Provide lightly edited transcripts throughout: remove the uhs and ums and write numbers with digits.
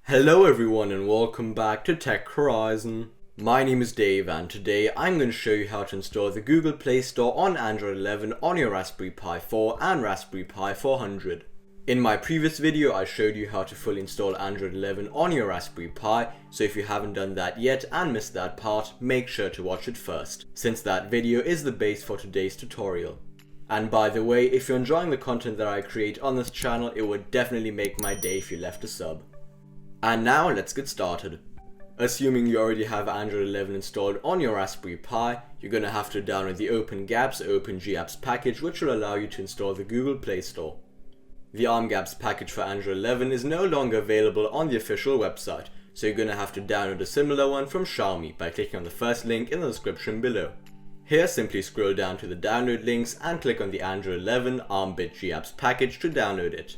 Hello everyone and welcome back to Tech Horizon. My name is Dave and today I'm going to show you how to install the Google Play Store on Android 11 on your Raspberry Pi 4 and Raspberry Pi 400. In my previous video I showed you how to fully install Android 11 on your Raspberry Pi, so if you haven't done that yet and missed that part, make sure to watch it first, since that video is the base for today's tutorial. And by the way, if you're enjoying the content that I create on this channel, it would definitely make my day if you left a sub. And now let's get started. Assuming you already have Android 11 installed on your Raspberry Pi, you're going to have to download the OpenGapps package, which will allow you to install the Google Play Store. The ARMGapps package for Android 11 is no longer available on the official website, so you're going to have to download a similar one from Xiaomi by clicking on the first link in the description below. Here, simply scroll down to the download links and click on the Android 11 ARMGapps package to download it.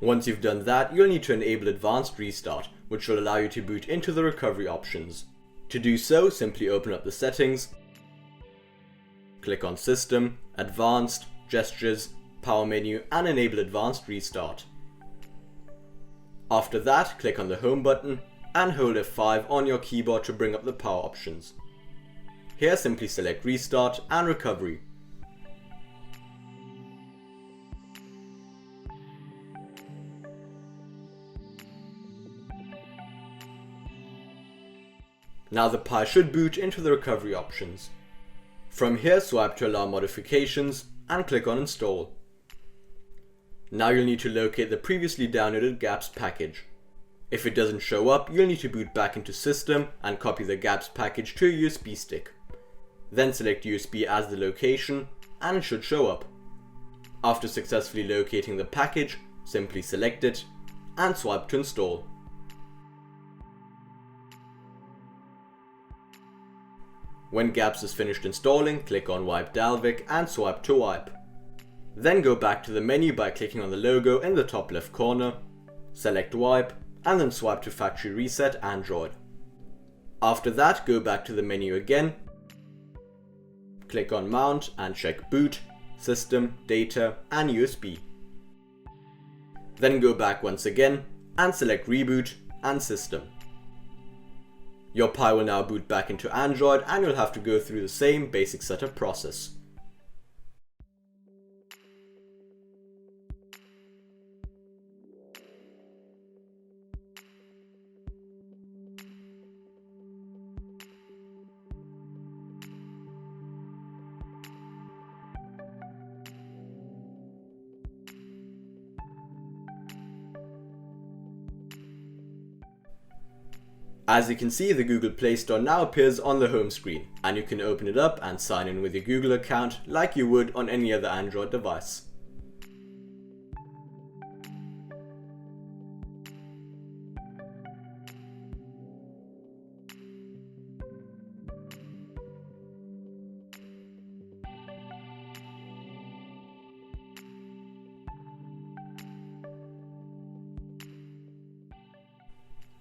Once you've done that, you'll need to enable Advanced Restart, which will allow you to boot into the recovery options. To do so, simply open up the settings, click on System, Advanced, Gestures, Power menu and enable Advanced Restart. After that, click on the Home button and hold F5 on your keyboard to bring up the power options. Here simply select Restart and Recovery. Now the Pi should boot into the recovery options. From here, swipe to allow modifications and click on Install. Now you'll need to locate the previously downloaded Gapps package. If it doesn't show up, you'll need to boot back into System and copy the Gapps package to a USB stick. Then select USB as the location and it should show up. After successfully locating the package, simply select it and swipe to install. When Gapps is finished installing, click on Wipe Dalvik and swipe to wipe. Then go back to the menu by clicking on the logo in the top left corner, select Wipe, and then swipe to Factory Reset Android. After that, go back to the menu again, click on Mount and check Boot, System, Data and USB. Then go back once again and select Reboot and System. Your Pi will now boot back into Android and you'll have to go through the same basic setup process. As you can see, the Google Play Store now appears on the home screen, and you can open it up and sign in with your Google account like you would on any other Android device.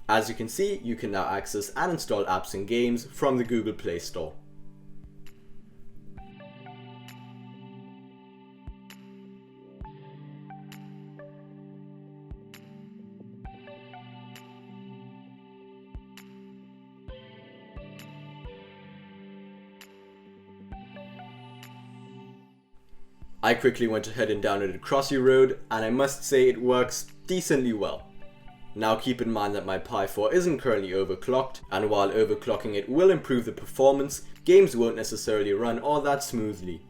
As you can see, you can now access and install apps and games from the Google Play Store. I quickly went ahead and downloaded Crossy Road, and I must say it works decently well. Now keep in mind that my Pi 4 isn't currently overclocked, and while overclocking it will improve the performance, games won't necessarily run all that smoothly.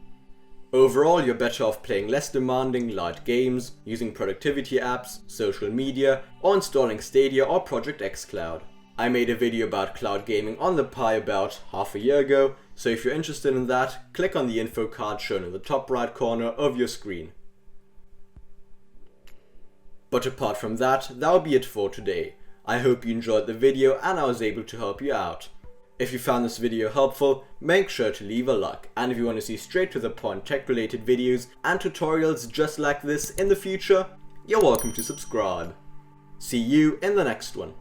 Overall, you're better off playing less demanding, light games, using productivity apps, social media, or installing Stadia or Project xCloud. I made a video about cloud gaming on the Pi about half a year ago, so if you're interested in that, click on the info card shown in the top right corner of your screen. But apart from that, that'll be it for today. I hope you enjoyed the video and I was able to help you out. If you found this video helpful, make sure to leave a like, and if you want to see straight to the point tech related videos and tutorials just like this in the future, you're welcome to subscribe. See you in the next one.